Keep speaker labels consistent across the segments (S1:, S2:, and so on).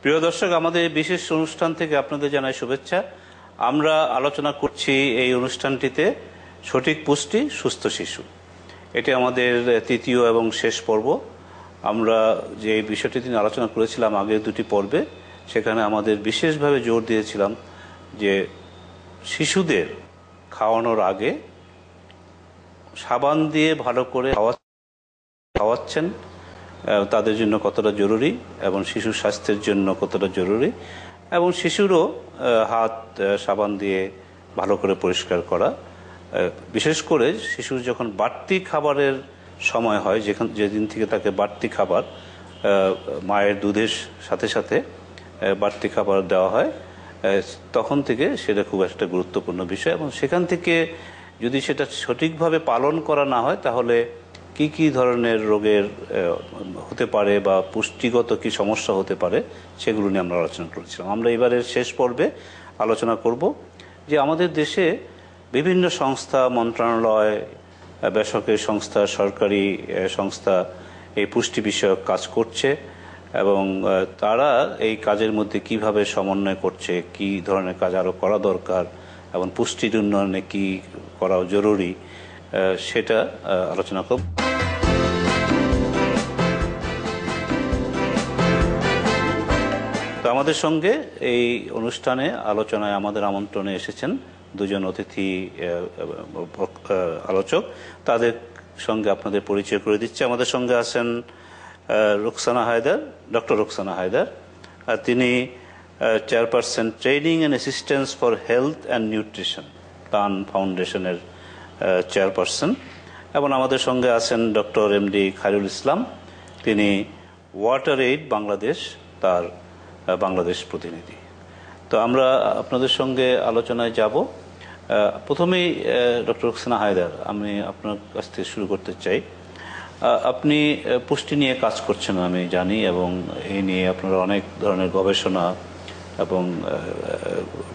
S1: প্রিয় দর্শক, আমাদের বিশেষ অনুষ্ঠান থেকে আপনাদের জানাই শুভেচ্ছা। আমরা আলোচনা করছি এই অনুষ্ঠানটিতে সঠিক পুষ্টি সুস্থ শিশু। এটি আমাদের তৃতীয় এবং শেষ পর্ব। আমরা যে বিষয়টি নিয়ে আলোচনা করেছিলাম আগের দুটি পর্বে, সেখানে আমাদের বিশেষভাবে জোর দিয়েছিলাম যে শিশুদের খাওয়ানোর আগে সাবান দিয়ে ভালো করে খাওয়াচ্ছেন তাদের জন্য কতটা জরুরি এবং শিশুর স্বাস্থ্যের জন্য কতটা জরুরি, এবং শিশুরও হাত সাবান দিয়ে ভালো করে পরিষ্কার করা। বিশেষ করে শিশুর যখন বাড়তি খাবারের সময় হয়, যেদিন থেকে তাকে বাড়তি খাবার মায়ের দুধের সাথে সাথে বাড়তি খাবার দেওয়া হয়, তখন থেকে সেটা খুব একটা গুরুত্বপূর্ণ বিষয়। এবং সেখান থেকে যদি সেটা সঠিকভাবে পালন করা না হয়, তাহলে কি কি ধরনের রোগের হতে পারে বা পুষ্টিগত কি সমস্যা হতে পারে, সেগুলো নিয়ে আমরা আলোচনা করেছিলাম। আমরা এবারের শেষ পর্বে আলোচনা করব যে আমাদের দেশে বিভিন্ন সংস্থা, মন্ত্রণালয়, বেসরকারি সংস্থা, সরকারি সংস্থা এই পুষ্টি বিষয়ক কাজ করছে, এবং তারা এই কাজের মধ্যে কিভাবে সমন্বয় করছে, কি ধরনের কাজ আরও করা দরকার এবং পুষ্টির উন্নয়নে কি করা জরুরি, সেটা আলোচনা করব। তো আমাদের সঙ্গে এই অনুষ্ঠানে আলোচনায় আমাদের আমন্ত্রণে এসেছেন দুজন অতিথি আলোচক। তাদের সঙ্গে আপনাদের পরিচয় করে দিচ্ছে। আমাদের সঙ্গে আছেন রুকসানা হায়দার, ডক্টর রুকসানা হায়দার। তিনি chairperson training and assistance for health and nutrition, প্রাণ ফাউন্ডেশনের চেয়ারপারসন। এবং আমাদের সঙ্গে আছেন ডক্টর এমডি খায়রুল ইসলাম, তিনি ওয়াটার এইড বাংলাদেশ, তার বাংলাদেশ প্রতিনিধি। তো আমরা আপনাদের সঙ্গে আলোচনায় যাব। প্রথমেই ডক্টর রুকসানা হায়দার, আমি আপনার কাছ থেকে শুরু করতে চাই। আপনি পুষ্টি নিয়ে কাজ করছেন আমি জানি, এবং এই নিয়ে আপনারা অনেক ধরনের গবেষণা এবং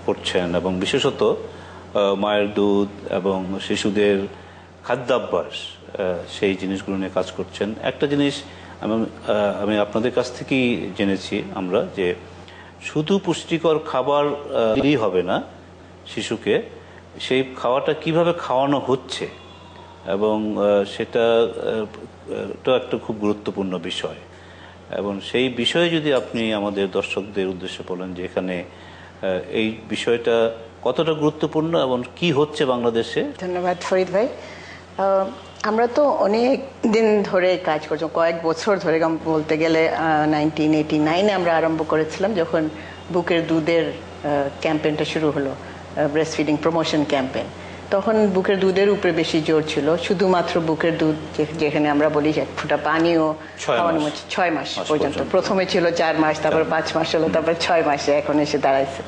S1: করছেন, এবং বিশেষত মায়ের দুধ এবং শিশুদের খাদ্যাভ্যাস, সেই জিনিসগুলো নিয়ে কাজ করছেন। একটা জিনিস আমি আপনাদের কাছ থেকেই জেনেছি আমরা, যে শুধু পুষ্টিকর খাবার দিলেই হবে না শিশুকে, সেই খাওয়াটা কিভাবে খাওয়ানো হচ্ছে, এবং সেটা তো একটা খুব গুরুত্বপূর্ণ বিষয়। এবং সেই বিষয়ে যদি আপনি আমাদের দর্শকদের উদ্দেশ্যে বলেন যে এখানে এই বিষয়টা কতটা গুরুত্বপূর্ণ এবং কি হচ্ছে বাংলাদেশে।
S2: ধন্যবাদ ফরিদ ভাই। আমরা তো অনেক দিন ধরে কাজ করছি, কয়েক বছর ধরে, বলতে গেলে 1989 আমরা আরম্ভ করেছিলাম, যখন বুকের দুধের ক্যাম্পেইনটা শুরু হলো, ব্রেস্ট ফিডিং প্রমোশন ক্যাম্পেইন। তখন বুকের দুধের উপরে বেশি জোর ছিল, শুধুমাত্র বুকের দুধ, যেখানে আমরা বলি এক ফোঁটা পানিও খাওয়ানো হচ্ছে 6 মাস পর্যন্ত। প্রথমে ছিল 4 মাস, তারপর 5 মাস হলো, তারপর 6 মাসে এখন এসে দাঁড়াইছে।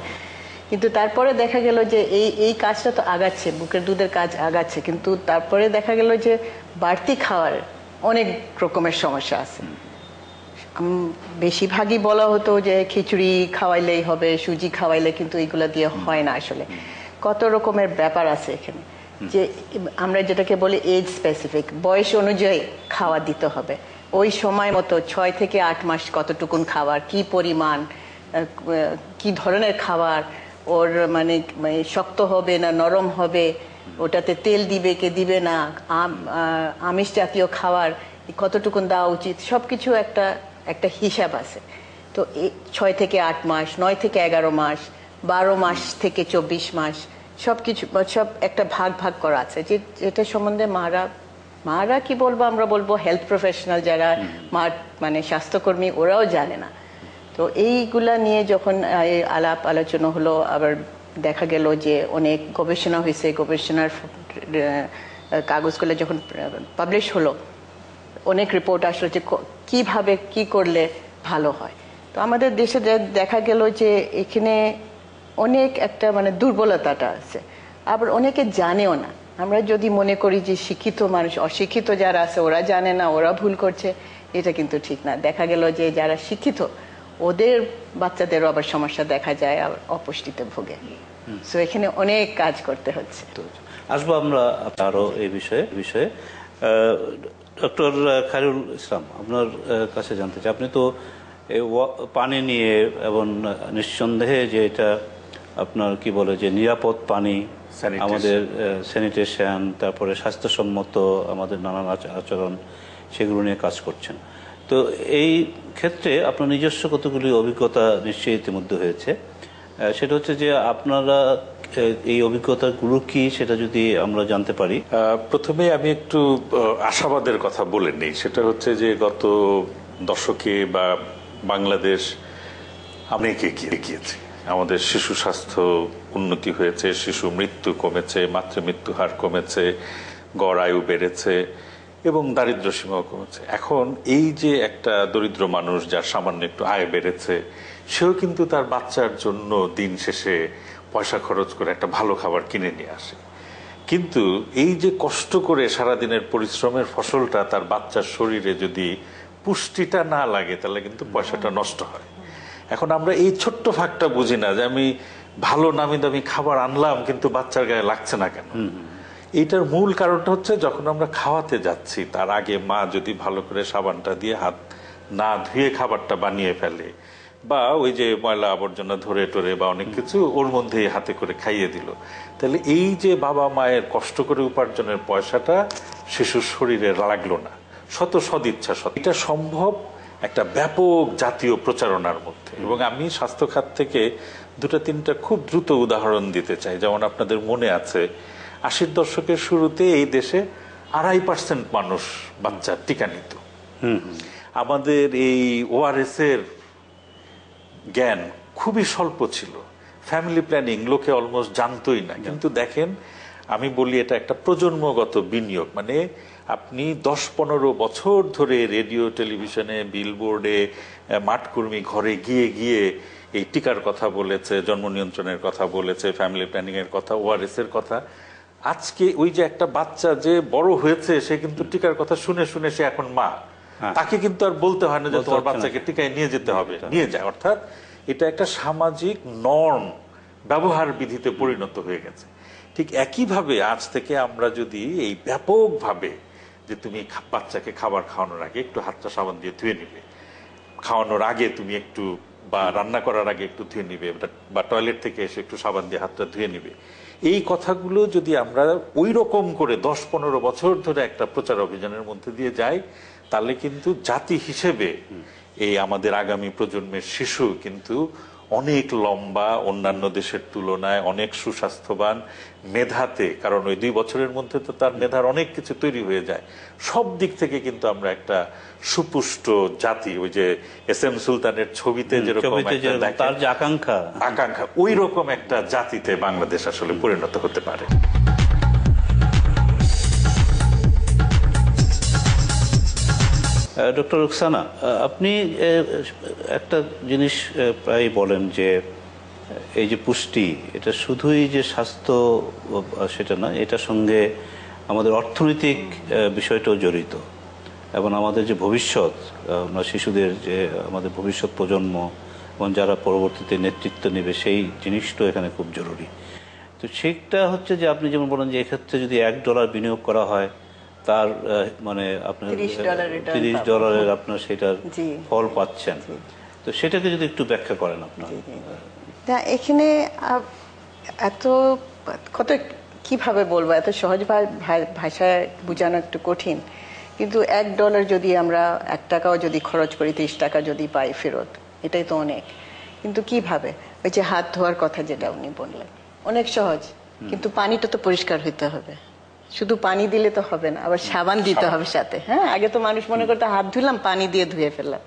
S2: কিন্তু তারপরে দেখা গেল যে এই কাজটা তো আগাচ্ছে, বুকের দুধের কাজ আগাচ্ছে, কিন্তু তারপরে দেখা গেল যে বাড়তি খাওয়ার অনেক রকমের সমস্যা আছে। বেশিরভাগই বলা হতো যে খিচুড়ি খাওয়াইলেই হবে, সুজি খাওয়াইলে, কিন্তু এগুলা দিয়ে হয় না। আসলে কত রকমের ব্যাপার আছে এখানে, যে আমরা যেটাকে বলি এজ স্পেসিফিক, বয়স অনুযায়ী খাওয়া দিতে হবে। ওই সময় মতো 6 থেকে 8 মাস কতটুকুন খাবার, কি পরিমাণ, কি ধরনের খাবার, ওর মানে শক্ত হবে না নরম হবে, ওটাতে তেল দিবে কে দিবে না, আমিষ জাতীয় খাবার কতটুকুন দেওয়া উচিত, সবকিছু একটা হিসাব আছে। তো 6 থেকে 8 মাস, 9 থেকে 11 মাস, 12 মাস থেকে 24 মাস, সবকিছু সব একটা ভাগ ভাগ করা আছে। যেটা সম্বন্ধে মারা কি বলবো, আমরা বলবো হেলথ প্রফেশনাল যারা মানে স্বাস্থ্যকর্মী, ওরাও জানে না। তো এইগুলা নিয়ে যখন আলাপ আলোচনা হলো, আবার দেখা গেল যে অনেক গবেষণা হয়েছে, গবেষণার কাগজগুলো যখন পাবলিশ হলো, অনেক রিপোর্ট আসলো যে কিভাবে কি করলে ভালো হয়। তো আমাদের দেশে দেখা গেল যে এখানে অনেক একটা মানে দুর্বলতাটা আছে, আবার অনেকে জানেও না। আমরা যদি মনে করি যে শিক্ষিত মানুষ, অশিক্ষিত যারা আছে ওরা জানে না, ওরা ভুল করছে, এটা কিন্তু ঠিক না। দেখা গেল যে যারা শিক্ষিত ওদের বাচ্চাদেরও আবার সমস্যা দেখা যায়, আবার অপুষ্টিতে ভোগে। সো এখানে অনেক কাজ করতে হচ্ছে।
S1: আসবো আমরা আরো এই বিষয়ে। ডক্টর খায়রুল ইসলাম, আপনার কাছে জানতে চাই, আপনি তো পানি নিয়ে, এবং নিঃসন্দেহে যে এটা আপনার কি বলে যে নিরাপদ পানি, আমাদের স্যানিটেশন, তারপরে স্বাস্থ্যসম্মত আমাদের নানান আচরণ, সেগুলো নিয়ে কাজ করছেন। তো এই ক্ষেত্রে আপনার নিজস্ব কতগুলি অভিজ্ঞতা নিশ্চয়ই ইতিমধ্যে হয়েছে। সেটা হচ্ছে যে আপনারা এই অভিজ্ঞতাগুলো কি, সেটা যদি আমরা জানতে পারি।
S3: প্রথমে আমি একটু আশাবাদের কথা বলে নিই। সেটা হচ্ছে যে গত দশকে বা বাংলাদেশ অনেক এগিয়ে গিয়েছে। আমাদের শিশু স্বাস্থ্য উন্নতি হয়েছে, শিশু মৃত্যু কমেছে, মাতৃমৃত্যু হার কমেছে, গড় আয়ু বেড়েছে এবং দারিদ্র্য সীমাও কমেছে। এখন এই যে একটা দরিদ্র মানুষ যার সামান্য একটু আয় বেড়েছে, সেও কিন্তু তার বাচ্চার জন্য দিন শেষে পয়সা খরচ করে একটা ভালো খাবার কিনে নিয়ে আসে। কিন্তু এই যে কষ্ট করে সারাদিনের পরিশ্রমের ফসলটা তার বাচ্চার শরীরে যদি পুষ্টিটা না লাগে, তাহলে কিন্তু পয়সাটা নষ্ট হয়। এখন আমরা এই ছোট্ট ফাঁকটা বুঝি না যে আমি ভালো নামি দামি খাবার আনলাম কিন্তু বাচ্চার গায়ে লাগছে না কেন। এইটার মূল কারণটা হচ্ছে যখন আমরা খাওয়াতে যাচ্ছি তার আগে মা যদি ভালো করে সাবানটা দিয়ে হাত না ধুয়ে খাবারটা বানিয়ে ফেলে, বা ওই যে ময়লা আবর্জনা ধরে টরে বা অনেক কিছু ওর মধ্যেই হাতে করে খাইয়ে দিল, তাহলে এই যে বাবা মায়ের কষ্ট করে উপার্জনের পয়সাটা শিশুর শরীরে লাগলো না। শত সদিচ্ছা এটা সম্ভব একটা ব্যাপক জাতীয় প্রচারণার মধ্যে। এবং আমি স্বাস্থ্য খাত থেকে দুটা তিনটা খুব দ্রুত উদাহরণ দিতে চাই। যেমন আপনাদের মনে আছে 80-র দশকের শুরুতে এই দেশে 2.5% মানুষ বাচ্চার টিকা নিত। আমাদের এই ওআরএস এর জ্ঞান খুবই স্বল্প ছিল, ফ্যামিলি প্ল্যানিং লোকে অলমোস্ট জানতোই না। কিন্তু দেখেন, আমি বলি এটা একটা প্রজন্মগত বিনিয়োগ। মানে আপনি 10-15 বছর ধরে রেডিও টেলিভিশনে বিলবোর্ডে মাঠকর্মী ঘরে গিয়ে গিয়ে এই টিকার কথা বলেছে, জন্ম নিয়ন্ত্রণের কথা বলেছে, ফ্যামিলি প্ল্যানিং এর কথা, ওআরএস এর কথা। আজকে ওই যে একটা বাচ্চা যে বড় হয়েছে, সে কিন্তু টিকার কথা শুনে শুনে সে এখন মা, তাকে কিন্তু আর বলতে হয় না যে তোমার বাচ্চাকে টিকায় নিয়ে যেতে হবে, নিয়ে যায়। অর্থাৎ এটা একটা সামাজিক নর্ম, ব্যবহার বিধিতে পরিণত হয়ে গেছে। ঠিক একইভাবে আজ থেকে আমরা যদি এই ব্যাপকভাবে যে তুমি বাচ্চাকে খাবার খাওয়ানোর আগে একটু হাতটা সাবান দিয়ে ধুয়ে নিবে, খাওয়ানোর আগে তুমি একটু বা রান্না করার আগে একটু ধুয়ে নিবে, বা টয়লেট থেকে এসে একটু সাবান দিয়ে হাতটা ধুয়ে নিবে, এই কথাগুলো যদি আমরা ওই রকম করে 10-15 বছর ধরে একটা প্রচার অভিযানের মধ্যে দিয়ে যাই, তাহলে কিন্তু জাতি হিসেবে এই আমাদের আগামী প্রজন্মের শিশু কিন্তু অনেক লম্বা, অন্যান্য দেশের তুলনায় অনেক সুস্বাস্থ্যবান, মেধাতে, কারণ ওই 2 বছরের মধ্যে তো তার মেধার অনেক কিছু তৈরি হয়ে যায়। সব দিক থেকে কিন্তু আমরা একটা সুপুষ্ট জাতি, ওই যে এস.এম. সুলতানের ছবিতে যেরকম
S1: তার যে আকাঙ্ক্ষা,
S3: ওই রকম একটা জাতিতে বাংলাদেশ আসলে পরিণত হতে পারে।
S1: ডক্টর রুকসানা, আপনি একটা জিনিস প্রায় বলেন যে এই যে পুষ্টি, এটা শুধুই যে স্বাস্থ্য সেটা না, এটার সঙ্গে আমাদের অর্থনৈতিক বিষয়টাও জড়িত, এবং আমাদের যে ভবিষ্যৎ, আমরা শিশুদের যে আমাদের ভবিষ্যৎ প্রজন্ম এবং যারা পরবর্তীতে নেতৃত্ব নেবে, সেই জিনিসটাও এখানে খুব জরুরি। তো সেটা হচ্ছে যে আপনি যেমন বলেন যে এক্ষেত্রে যদি $1 বিনিয়োগ করা হয়, তার মানে আপনার $30 আপনার সেটার ফল পাচ্ছেন। তো সেটাকে যদি একটু ব্যাখ্যা করেন আপনার।
S2: এখানে এত কত কিভাবে বলবো, এত সহজ ভাষায় বোঝানো একটু কঠিন। কিন্তু $1 যদি আমরা 1 টাকাও যদি খরচ করি, 30 টাকা যদি পাই ফেরত, এটাই তো অনেক। কিন্তু কিভাবে, ওই যে হাত ধোয়ার কথা যেটা উনি বললেন, অনেক সহজ, কিন্তু পানিটা তো পরিষ্কার হইতে হবে। শুধু পানি দিলে তো হবে না, আবার সাবান দিতে হবে সাথে। হ্যাঁ, আগে তো মানুষ মনে করতো হাত ধুলাম, পানি দিয়ে ধুয়ে ফেললাম।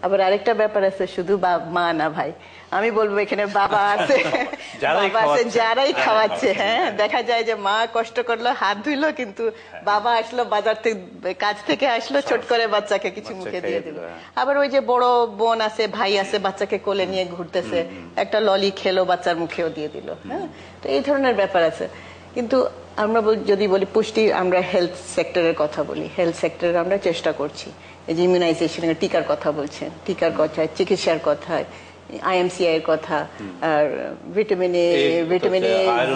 S2: আবার আরেকটা ব্যাপার আছে, শুধু মা না ভাই, আমি বলবো এখানে বাবা আছে, যারাই খাওয়াচ্ছে। হ্যাঁ, দেখা যায় যে মা কষ্ট করলো, হাত ধুইলো, কিন্তু বাবা আসলো বাজার থেকে, কাজ থেকে আসলো, ছোট করে বাচ্চাকে কিছু মুখে দিয়ে দিল। আবার ওই যে বড় বোন আছে, ভাই আছে, বাচ্চাকে কোলে নিয়ে ঘুরতেছে, একটা ললি খেলো, বাচ্চার মুখেও দিয়ে দিল। হ্যাঁ, তো এই ধরনের ব্যাপার আছে। কিন্তু আমরা যদি বলি পুষ্টি, আমরা হেলথ সেক্টরের কথা বলি, হেলথ সেক্টরে আমরা চেষ্টা করছি। এই যে ইমিউনাইজেশন, টিকার কথা বলছেন, টিকার কথা, চিকিৎসার কথা, IMCI এর কথা, আর vitamin A,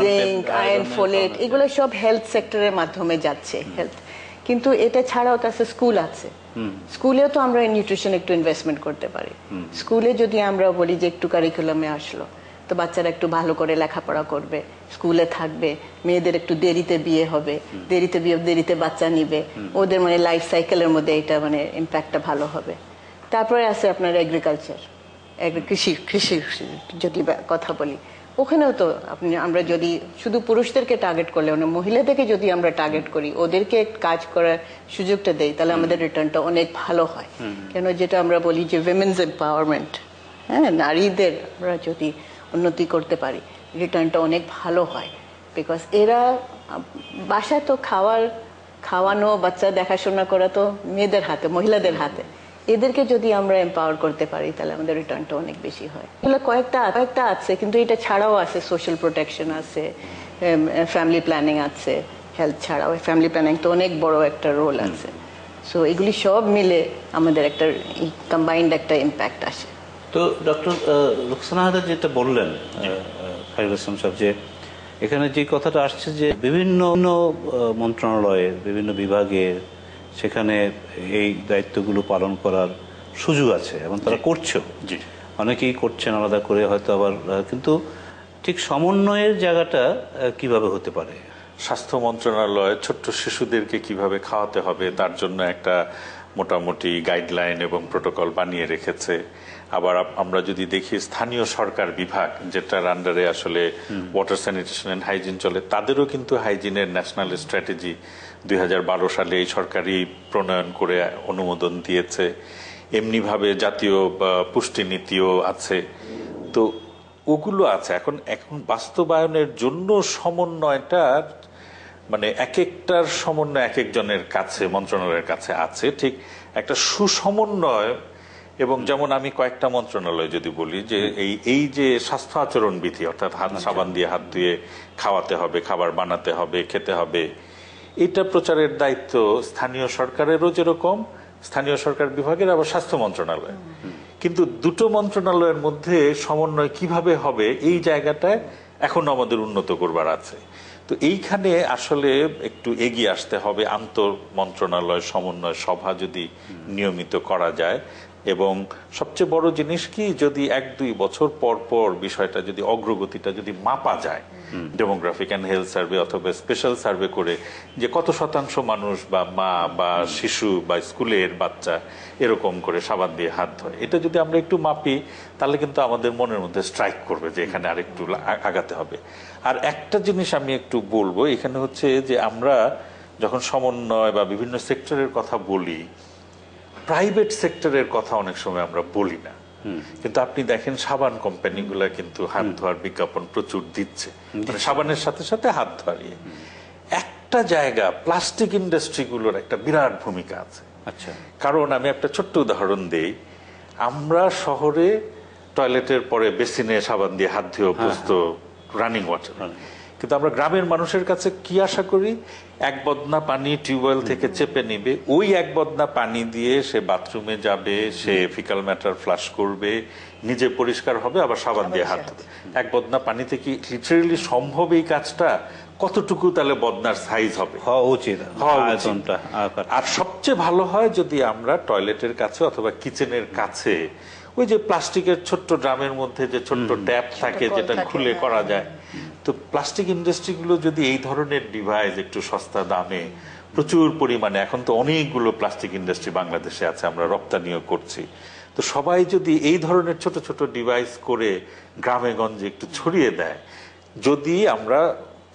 S2: zinc, iron, folate, এগুলো সব হেলথ সেক্টরের মাধ্যমে যাচ্ছে। হেলথ, কিন্তু এটা ছাড়াও তো স্কুল আছে, স্কুলেও তো আমরা নিউট্রিশন একটু ইনভেস্টমেন্ট করতে পারি। স্কুলে যদি আমরা বলি যে একটু কারিকুলামে আসলো, তো বাচ্চারা একটু ভালো করে লেখাপড়া করবে, স্কুলে থাকবে, মেয়েদের একটু দেরিতে বিয়ে হবে, দেরিতে বিয়ে দেরিতে বাচ্চা নিবে, ওদের মানে লাইফ সাইকেলের মধ্যে এটা মানে ইম্প্যাক্টটা ভালো হবে। তারপরে আছে আপনার এগ্রিকালচার, কৃষি যদি কথা বলি, ওখানেও তো আমরা যদি শুধু পুরুষদেরকে টার্গেট করলে না, মহিলাদেরকে যদি আমরা টার্গেট করি, ওদেরকে কাজ করার সুযোগটা দেই, তাহলে আমাদের রিটার্নটা অনেক ভালো হয়। কেন যেটা আমরা বলি যে উইমেন্স এম্পাওয়ারমেন্ট, হ্যাঁ, নারীদের আমরা যদি উন্নতি করতে পারি, রিটার্নটা অনেক ভালো হয়। বিকজ এরা বাসা তো খাওয়ানো, বাচ্চা দেখাশোনা করা তো মেয়েদের হাতে, মহিলাদের হাতে। এদেরকে যদি আমরা এম্পাওয়ার করতে পারি, তাহলে আমাদের রিটার্নটা অনেক বেশি হয়। এগুলো কয়েকটা আছে, কিন্তু এটা ছাড়াও আছে সোশ্যাল প্রোটেকশন আছে, ফ্যামিলি প্ল্যানিং আছে, হেলথ ছাড়াও ফ্যামিলি প্ল্যানিং তো অনেক বড় একটা রোল আছে। সো এগুলি সব মিলে আমাদের একটা কম্বাইন্ড একটা ইম্প্যাক্ট আসে।
S1: তো ডক্টর রুকসানা হায়দার যেটা বললেন, খায়রুল ইসলাম সাহেব, যে এখানে যে কথাটা আসছে যে বিভিন্ন মন্ত্রণালয়ের বিভিন্ন বিভাগের সেখানে এই দায়িত্বগুলো পালন করার সুযোগ আছে এবং তারা করছেও, অনেকেই করছেন আলাদা করে হয়তো, আবার কিন্তু ঠিক সমন্বয়ের জায়গাটা কিভাবে হতে পারে?
S3: স্বাস্থ্য মন্ত্রণালয় ছোট্ট শিশুদেরকে কিভাবে খাওয়াতে হবে তার জন্য একটা মোটামুটি গাইডলাইন এবং প্রোটোকল বানিয়ে রেখেছে। আবার আমরা যদি দেখি স্থানীয় সরকার বিভাগ, যেটার আন্ডারে আসলে ওয়াটার স্যানিটেশন এন্ড হাইজিন চলে, তাদেরও কিন্তু হাইজিনের ন্যাশনাল স্ট্র্যাটেজি 2012 সালে এই সরকারি প্রণয়ন করে অনুমোদন দিয়েছে। এমনিভাবে জাতীয় পুষ্টি নীতিও আছে। তো ওগুলো আছে। এখন বাস্তবায়নের জন্য সমন্বয়টার মানে এক একটার সমন্বয় এক একজনের কাছে, মন্ত্রণালয়ের কাছে আছে। ঠিক একটা সুসমন্বয়, এবং যেমন আমি কয়েকটা মন্ত্রণালয় যদি বলি যে এই যে স্বাস্থ্য আচরণ বিধি, অর্থাৎ হাত সাবান দিয়ে হাত ধুয়ে খাওয়াতে হবে, খাবার বানাতে হবে, খেতে হবে, এটা প্রচারের দায়িত্ব স্থানীয় সরকারেরও, যেরকম স্থানীয় সরকার বিভাগের, আবার স্বাস্থ্য মন্ত্রণালয়। কিন্তু দুটো মন্ত্রণালয়ের মধ্যে সমন্বয় কিভাবে হবে, এই জায়গাটায় এখনো আমাদের উন্নত করবার আছে। তো এইখানে আসলে একটু এগিয়ে আসতে হবে। আন্তর মন্ত্রণালয় সমন্বয় সভা যদি নিয়মিত করা যায়, এবং সবচেয়ে বড় জিনিস কি, যদি 1-2 বছর পর পর বিষয়টা যদি অগ্রগতিটা যদি মাপা যায়, ডেমোগ্রাফিক অ্যান্ড হেলথ সার্ভে অথবা স্পেশাল সার্ভে করে, যে কত শতাংশ মানুষ বা মা বা শিশু বা স্কুলের বাচ্চা এরকম করে সাবান দিয়ে হাত ধোয়, এটা যদি আমরা একটু মাপি, তাহলে কিন্তু আমাদের মনের মধ্যে স্ট্রাইক করবে যে এখানে আরেকটু আগাতে হবে। আর একটা জিনিস আমি একটু বলবো এখানে হচ্ছে যে, আমরা যখন সমন্বয় বা বিভিন্ন সেক্টরের কথা বলি, প্রাইভেট সেক্টরের কথা অনেক সময় আমরা বলি না। কিন্তু আপনি দেখেন সাবান কোম্পানিগুলো কিন্তু হাত ধোয়ার বিজ্ঞাপন প্রচুর দিচ্ছে, মানে সাবানের সাথে সাথে হাত ধোয়ার। একটা জায়গা প্লাস্টিক ইন্ডাস্ট্রিগুলোর একটা বিরাট ভূমিকা আছে।
S1: আচ্ছা,
S3: কারণ আমি একটা ছোট্ট উদাহরণ দেই। আমরা শহরে টয়লেটের পরে বেসিনে সাবান দিয়ে হাত ধুয়ে অভ্যস্ত, রানিং ওয়াটার। কিন্তু আমরা গ্রামের মানুষের কাছে কি আশা করি, এক বদনা পানি টিউবওয়েল থেকে চেপে নিবে, ওই এক বদনা পানি দিয়ে সে বাথরুমে যাবে, সে ফিকাল ম্যাটার ফ্লাশ করবে, নিজে পরিষ্কার হবে, আবার সাবান দিয়ে হাত ধোবে। এক বদনা পানিতে কি লিটারেলি সম্ভব এই কাজটা? কতটুকু তাহলে বদনার সাইজ হবে,
S1: হওয়া উচিত।
S3: আর সবচেয়ে ভালো হয় যদি আমরা টয়লেটের কাছে অথবা কিচেনের কাছে ওই যে প্লাস্টিকের ছোট্ট ড্রামের মধ্যে যে ছোট্ট ট্যাপ থাকে, যেটা খুলে করা যায়। তো প্লাস্টিক ইন্ডাস্ট্রিগুলো যদি এই ধরনের ডিভাইস একটু সস্তা দামে প্রচুর পরিমাণে, এখন তো অনেকগুলো প্লাস্টিক ইন্ডাস্ট্রি বাংলাদেশে আছে, আমরা রপ্তানিও করছি, তো সবাই যদি এই ধরনের ছোট ছোট ডিভাইস করে গ্রামে গঞ্জে একটু ছড়িয়ে দেয়, যদি আমরা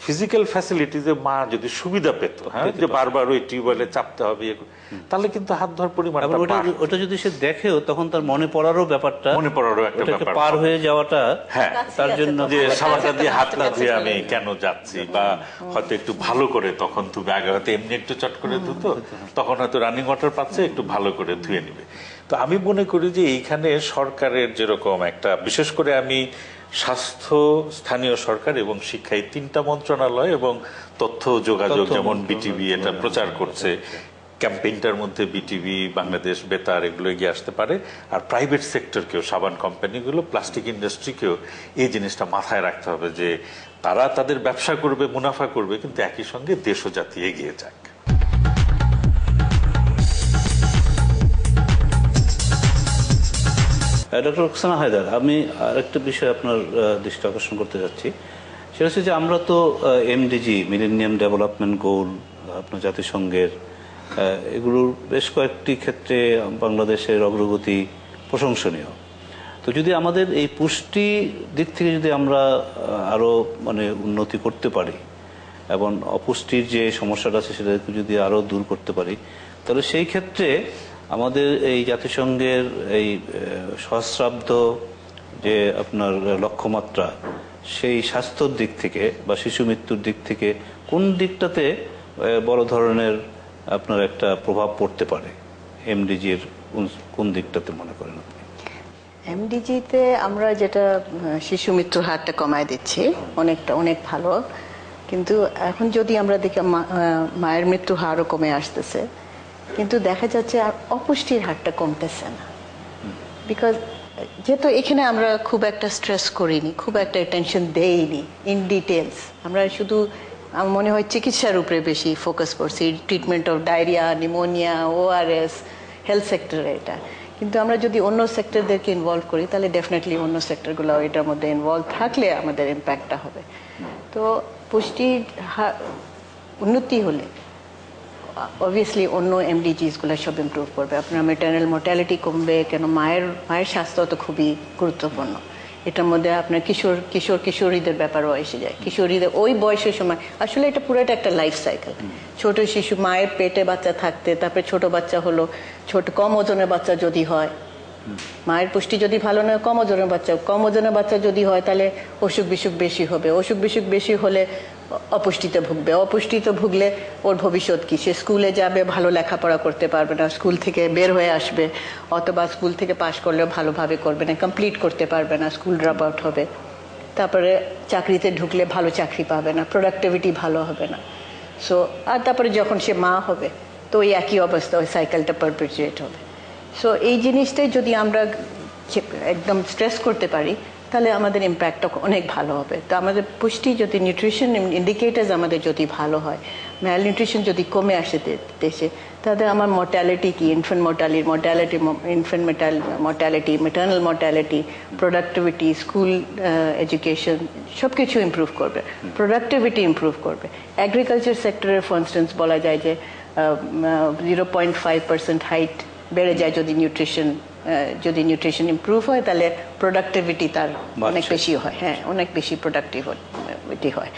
S3: ফিজিক্যাল ফ্যাসিলিটিজে মা যদি সুবিধা পেত, হ্যাঁ, যে বারবার ওই টিউবওয়েলে চাপতে হবে, তাহলে কিন্তু হাত ধোয়ার পরিমাণ,
S1: ওটা যদি সে দেখেও তখন তার মনে পড়ারও ব্যাপারটা,
S3: মনে পড়ারও একটা ব্যাপার,
S1: পার হয়ে যাওয়াটা,
S3: হ্যাঁ,
S1: তার জন্য
S3: যে সাবানটা দিয়ে হাত না ধুয়ে আমি কেন যাচ্ছি, বা হয়তো একটু ভালো করে, তখন তুমি আগে হয়তো এমনি একটু চট করে ধুতো, তখন হয়তো রানিং ওয়াটার পাচ্ছে, একটু ভালো করে ধুয়ে নিবে। তো আমি মনে করি যে এইখানে সরকারের যেরকম একটা, বিশেষ করে আমি স্বাস্থ্য, স্থানীয় সরকার এবং শিক্ষা, এই তিনটা মন্ত্রণালয় এবং তথ্য যোগাযোগ, যেমন বিটিভি এটা প্রচার করছে, ক্যাম্পেইনটার মধ্যে বিটিভি, বাংলাদেশ বেতার এগুলো এগিয়ে আসতে পারে। আর প্রাইভেট সেক্টরকেও, সাবান কোম্পানিগুলো, প্লাস্টিক ইন্ডাস্ট্রিকেও এই জিনিসটা মাথায় রাখতে হবে যে তারা তাদের ব্যবসা করবে, মুনাফা করবে, কিন্তু একই সঙ্গে দেশ ও জাতি এগিয়ে যাক।
S1: ডক্টর রোকসানা হায়দার, আমি আরেকটা বিষয় আপনার দৃষ্টি আকর্ষণ করতে যাচ্ছি। সেটা হচ্ছে যে আমরা তো এমডিজি, মিলেনিয়াম ডেভেলপমেন্ট গোল, আপনার জাতিসংঘের এগুলোর বেশ কয়েকটি ক্ষেত্রে বাংলাদেশের অগ্রগতি প্রশংসনীয়। তো যদি আমাদের এই পুষ্টি দিক থেকে যদি আমরা আরো মানে উন্নতি করতে পারি এবং অপুষ্টির যে সমস্যাটা আছে সেটাকে যদি আরো দূর করতে পারি, তাহলে সেই ক্ষেত্রে আমাদের এই জাতিসংঘের এই সহস্রাব্দ যে আপনার লক্ষ্যমাত্রা, সেই স্বাস্থ্যর দিক থেকে বা শিশু মৃত্যুর দিক থেকে কোন দিকটাতে বড় ধরনের আপনার একটা প্রভাব পড়তে পারে? এমডিজির কোন দিকটাতে মনে করেন আপনি?
S2: এমডিজিতে আমরা যেটা শিশু মৃত্যুর হারটা কমায় দিচ্ছি, অনেক ভালো। কিন্তু এখন যদি আমরা দেখি মায়ের মৃত্যুর হারও কমে আসতেছে, কিন্তু দেখা যাচ্ছে আর অপুষ্টির হারটা কমতেছে না। বিকজ যেহেতু এখানে আমরা খুব একটা স্ট্রেস করিনি, খুব একটা অ্যাটেনশন দেইনি ইন ডিটেলস, আমরা শুধু আমার মনে হয় চিকিৎসার উপরে বেশি ফোকাস করছি, treatment of diarrhoea, pneumonia, ORS, health সেক্টরে এটা। কিন্তু আমরা যদি অন্য সেক্টরদেরকে ইনভলভ করি তাহলে ডেফিনেটলি অন্য সেক্টরগুলো এটার মধ্যে ইনভলভ থাকলে আমাদের ইম্প্যাক্টটা হবে। তো পুষ্টির উন্নতি হলে অবভিয়াসলি অন্য এমডিজিসগুলো সব ইমপ্রুভ করবে। আপনার ম্যাটারনাল মর্টালিটি কমবে, কেন মায়ের স্বাস্থ্য তো খুবই গুরুত্বপূর্ণ। এটার মধ্যে আপনার কিশোরীদের ব্যাপারও এসে যায়। কিশোরীদের ওই বয়সের সময় আসলে এটা পুরোটা একটা লাইফ সাইকেল। ছোট শিশু মায়ের পেটে বাচ্চা থাকতে, তারপরে ছোট বাচ্চা হলো, কম ওজনের বাচ্চা যদি হয়, মায়ের পুষ্টি যদি ভালো নয়, কম ওজনের বাচ্চা যদি হয় তাহলে অসুখ বিসুখ বেশি হবে। অসুখ বিসুখ বেশি হলে অপুষ্টিতে ভুগবে। অপুষ্টিতে ভুগলে ওর ভবিষ্যৎ কি? সে স্কুলে যাবে, ভালো লেখাপড়া করতে পারবে না, স্কুল থেকে বের হয়ে আসবে, অথবা স্কুল থেকে পাশ করলেও ভালোভাবে করবে না, কমপ্লিট করতে পারবে না, স্কুল ড্রপ আউট হবে। তারপরে চাকরিতে ঢুকলে ভালো চাকরি পাবে না, প্রোডাক্টিভিটি ভালো হবে না। সো আর তারপরে যখন সে মা হবে তো ওই একই অবস্থা, ওই সাইকেলটা পারপেচুয়েট হবে। সো এই জিনিসটাই যদি আমরা একদম স্ট্রেস করতে পারি তাহলে আমাদের ইম্প্যাক্টটা অনেক ভালো হবে। তো আমাদের পুষ্টি যদি নিউট্রিশন ইন্ডিকেটার্স আমাদের যদি ভালো হয়, ম্যাল নিউট্রিশন যদি কমে আসে দেশে, তাহলে আমার মর্টালিটি কি, infant mortality, maternal mortality, productivity, school education সব কিছু ইম্প্রুভ করবে, প্রোডাক্টিভিটি ইম্প্রুভ করবে। এগ্রিকালচার সেক্টরের ফর ইনস্টেন্স বলা যায় যে 0.5% হাইট বেড়ে যায় যদি নিউট্রিশন ইমপ্রুভ হয়, তাহলে প্রোডাক্টিভিটি তার অনেক বেশি হয়। হ্যাঁ, অনেক বেশি প্রোডাক্টিভিটি হয়।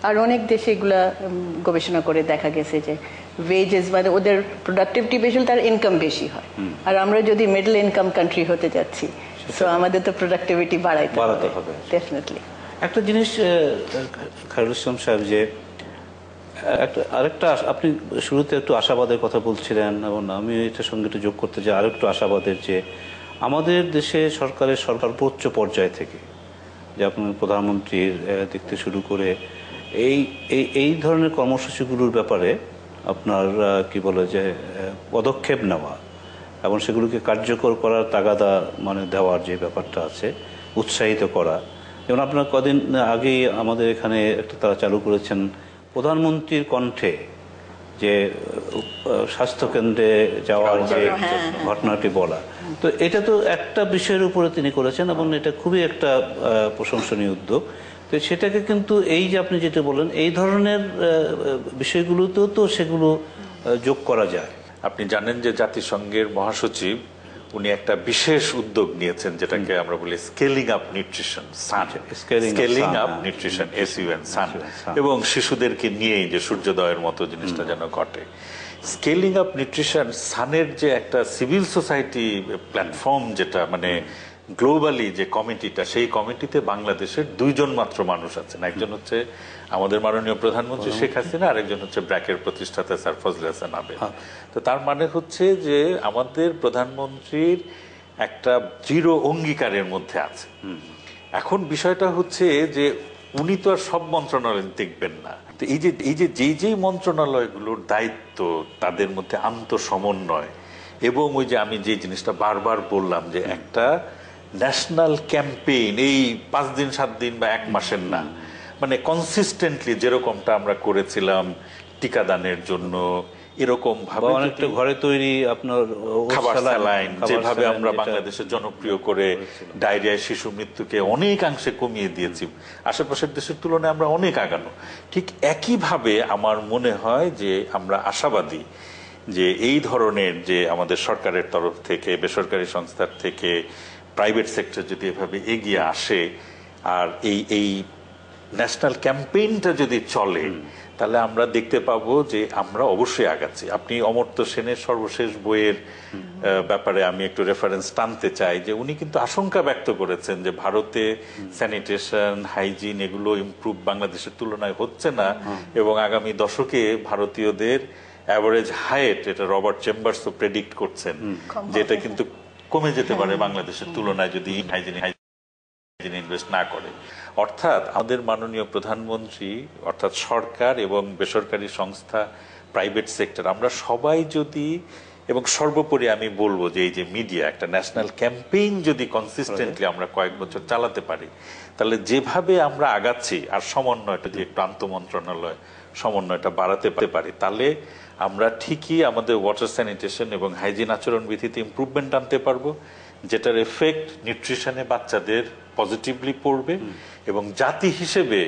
S2: আর অনেক দেশে এগুলা গবেষণা করে দেখা গেছে যে ওয়েজেস মানে ওদের প্রোডাক্টিভিটি বেশি হলে তার ইনকাম বেশি হয়। আর আমরা যদি মিডল ইনকাম কান্ট্রি হতে যাচ্ছি, তো আমাদের তো প্রোডাক্টিভিটি বাড়াতে হবে ডেফিনেটলি।
S1: একটা জিনিস খায়রুল ইসলাম সাহেব, যে আরেকটা আপনি শুরুতে একটু আশাবাদের কথা বলছিলেন এবং আমি এটার সঙ্গে একটু যোগ করতে চাই আরেকটু আশাবাদের, যে আমাদের দেশে সরকারের সর্বোচ্চ পর্যায় থেকে, যে আপনার প্রধানমন্ত্রীর দিক থেকে শুরু করে এই ধরনের কর্মসূচিগুলোর ব্যাপারে আপনার কি বলে যে পদক্ষেপ নেওয়া এবং সেগুলোকে কার্যকর করার তাগাদা মানে দেওয়ার যে ব্যাপারটা আছে, উৎসাহিত করা। যেমন আপনার কদিন আগেই আমাদের এখানে একটা তারা চালু করেছেন প্রধানমন্ত্রীর কণ্ঠে, যে স্বাস্থ্যকেন্দ্রে যাওয়ার যে ঘটনাটি বলা। তো এটা তো একটা বিষয়ের উপরে তিনি করেছেন এবং এটা খুবই একটা প্রশংসনীয় উদ্যোগ। তো সেটাকে কিন্তু এই যে আপনি যেটা বললেন, এই ধরনের বিষয়গুলোতেও তো সেগুলো যোগ করা যায়।
S3: আপনি জানেন যে জাতিসংঘের মহাসচিব উনি একটা বিশেষ উদ্যোগ নিয়েছেন, যেটাকে আমরা বলি scaling up nutrition, scaling up nutrition, SUN, সান, এবং শিশুদেরকে নিয়েই যে সূর্যোদয়ের মতো জিনিসটা যেন ঘটে। স্কেলিং আপ নিউট্রিশন সানের যে একটা সিভিল সোসাইটি প্ল্যাটফর্ম, যেটা মানে গ্লোবালি যে কমিটিটা, সেই কমিটিতে বাংলাদেশের 2 জন মাত্র মানুষ আছেন। একজন হচ্ছে আমাদের মাননীয় প্রধানমন্ত্রী শেখ হাসিনা, আরেকজন হচ্ছে ব্র্যাকের প্রতিষ্ঠাতা স্যার ফজলে হাসান আবেদ। তো তার মানে হচ্ছে যে আমাদের প্রধানমন্ত্রীর একটা দৃঢ় অঙ্গীকারের মধ্যে আছে। এখন বিষয়টা হচ্ছে যে উনি তো আর সব মন্ত্রণালয় দেখবেন না। তো এই যে যেই মন্ত্রণালয়গুলোর দায়িত্ব, তাদের মধ্যে আন্তঃসমন্বয়, এবং ওই যে আমি যে জিনিসটা বারবার বললাম যে একটা ন্যাশনাল ক্যাম্পেইন, এই 5 দিন 7 দিন বা 1 মাসের না, মানে কনসিস্টেন্টলি যেরকমটা আমরা করেছিলাম টিকাদানের জন্য, এরকম ভাবে
S1: অনেকটা ঘরে তৈরি আপনার
S3: খাবার স্যালাইন যেভাবে আমরা বাংলাদেশে জনপ্রিয় করে ডায়রিয়ায় শিশু মৃত্যুকে অনেকাংশে কমিয়ে দিয়েছি, আশেপাশের দেশের তুলনায় আমরা অনেক আগানো। ঠিক একইভাবে আমার মনে হয় যে আমরা আশাবাদী যে এই ধরনের যে আমাদের সরকারের তরফ থেকে, বেসরকারি সংস্থার থেকে, প্রাইভেট সেক্টর যদি এভাবে এগিয়ে আসে আর এই ন্যাশনাল ক্যাম্পেইনটা যদি চলে, তাহলে আমরা দেখতে পাবো যে আমরা অবশ্যই আগাচ্ছি। আপনি অমর্ত্য সেনের সর্বশেষ বইয়ের ব্যাপারে আমি একটু রেফারেন্স টানতে চাই যে উনি কিন্তু আশঙ্কা ব্যক্ত করেছেন যে ভারতে স্যানিটেশন, হাইজিন এগুলো ইমপ্রুভ বাংলাদেশের তুলনায় হচ্ছে না, এবং আগামী দশকে ভারতীয়দের অ্যাভারেজ হাইট, এটা রবার্ট চেম্বার্স প্রেডিক্ট করছেন, যেটা কিন্তু কমে যেতে পারে বাংলাদেশের তুলনায় যদি ইনভেস্ট না করে। অর্থাৎ আমাদের মাননীয় প্রধানমন্ত্রী, অর্থাৎ সরকার এবং বেসরকারি সংস্থা, প্রাইভেট সেক্টর, আমরা সবাই যদি, এবং সর্বোপরি আমি বলবো যে এই যে মিডিয়া, একটা ন্যাশনাল ক্যাম্পেইন যদি কনসিস্টেন্টলি আমরা কয়েক বছর চালাতে পারি, তাহলে যেভাবে আমরা আগাচ্ছি আর সমন্বয়টা, যে প্রান্ত মন্ত্রণালয় সমন্বয়টা বাড়াতে পারি, তাহলে আমরা ঠিকই আমাদের ওয়াটার স্যানিটেশন এবং হাইজিন আচরণবিধিতে ইমপ্রুভমেন্ট আনতে পারবো, যেটার এফেক্ট নিউট্রিশনে বাচ্চাদের পজিটিভলি পড়বে, এবং জাতি হিসেবে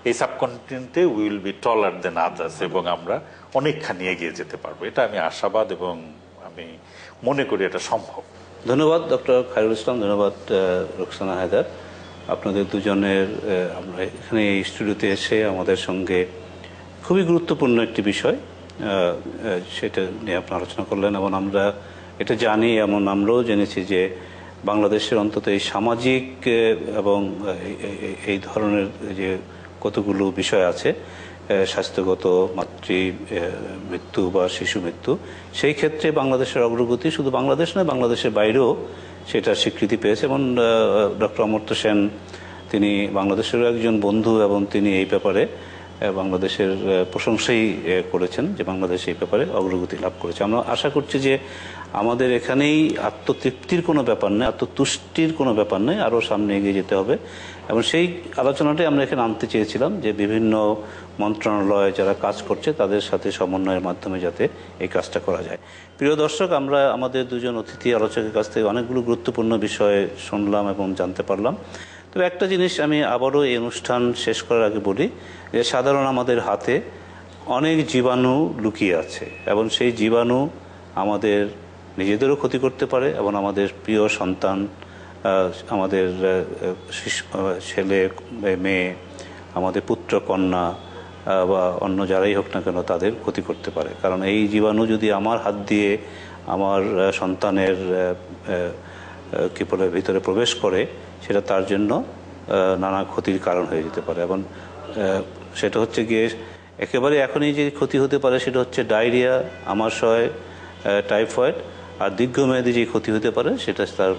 S3: এই সাবকন্টিনেন্টে will be taller than others, এবং আমরা অনেকখানি এগিয়ে যেতে পারবো। এটা আমি আশাবাদ এবং আমি মনে করি এটা সম্ভব।
S1: ধন্যবাদ ডক্টর খায়রুল ইসলাম, ধন্যবাদ রোকসানা হায়দার। আপনাদের দুজনের আমরা এখানে এই স্টুডিওতে এসে আমাদের সঙ্গে খুবই গুরুত্বপূর্ণ একটি বিষয় সেটা নিয়ে আপনারা আলোচনা করলেন, এবং আমরা এটা জানি, এমন আমরাও জেনেছি যে বাংলাদেশের অন্তত এই সামাজিক এবং এই ধরনের যে কতগুলো বিষয় আছে, স্বাস্থ্যগত, মাতৃ মৃত্যু বা শিশু মৃত্যু, সেই ক্ষেত্রে বাংলাদেশের অগ্রগতি শুধু বাংলাদেশ নয়, বাংলাদেশের বাইরেও সেটা স্বীকৃতি পেয়েছে। এবং ডক্টর অমর্ত্য সেন, তিনি বাংলাদেশেরও একজন বন্ধু, এবং তিনি এই ব্যাপারে বাংলাদেশের প্রশংসাই করেছেন যে বাংলাদেশ এই ব্যাপারে অগ্রগতি লাভ করেছে। আমরা আশা করছি যে আমাদের এখানেই আত্মতৃপ্তির কোনো ব্যাপার নেই, আত্মতুষ্টির কোনো ব্যাপার নেই, আরও সামনে এগিয়ে যেতে হবে। এবং সেই আলোচনাটাই আমরা এখানে আনতে চেয়েছিলাম যে বিভিন্ন মন্ত্রণালয় যারা কাজ করছে তাদের সাথে সমন্বয়ের মাধ্যমে যাতে এই কাজটা করা যায়। প্রিয় দর্শক, আমরা আমাদের দুজন অতিথি আলোচকের কাছ থেকে অনেকগুলো গুরুত্বপূর্ণ বিষয় শুনলাম এবং জানতে পারলাম। তবে একটা জিনিস আমি আবারও এই অনুষ্ঠান শেষ করার আগে বলি যে সাধারণ আমাদের হাতে অনেক জীবাণু লুকিয়ে আছে, এবং সেই জীবাণু আমাদের নিজেদেরও ক্ষতি করতে পারে, এবং আমাদের প্রিয় সন্তান, আমাদের ছেলে মেয়ে, আমাদের পুত্র কন্যা বা অন্য যারাই হোক না কেন তাদের ক্ষতি করতে পারে। কারণ এই জীবাণু যদি আমার হাত দিয়ে আমার সন্তানের কি বলে ভিতরে প্রবেশ করে, সেটা তার জন্য নানা ক্ষতির কারণ হয়ে যেতে পারে। এবং সেটা হচ্ছে গিয়ে একেবারে এখনই যে ক্ষতি হতে পারে সেটা হচ্ছে ডায়রিয়া, আমাশয়, টাইফয়েড, আর দীর্ঘমেয়াদী যে ক্ষতি হতে পারে সেটা তার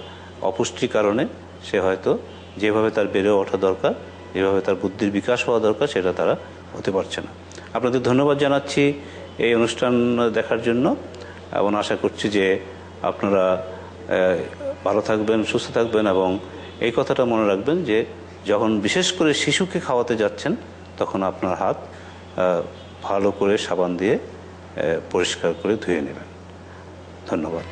S1: অপুষ্টির কারণে সে হয়তো যেভাবে তার বেড়ে ওঠা দরকার, যেভাবে তার বুদ্ধির বিকাশ হওয়া দরকার, সেটা তারা হতে পারছে না। আপনাদের ধন্যবাদ জানাচ্ছি এই অনুষ্ঠান দেখার জন্য, এবং আশা করছি যে আপনারা ভালো থাকবেন, সুস্থ থাকবেন, এবং এই কথাটা মনে রাখবেন যে যখন বিশেষ করে শিশুকে খাওয়াতে যাচ্ছেন তখন আপনার হাত ভালো করে সাবান দিয়ে পরিষ্কার করে ধুয়ে নেবেন। ধন্যবাদ।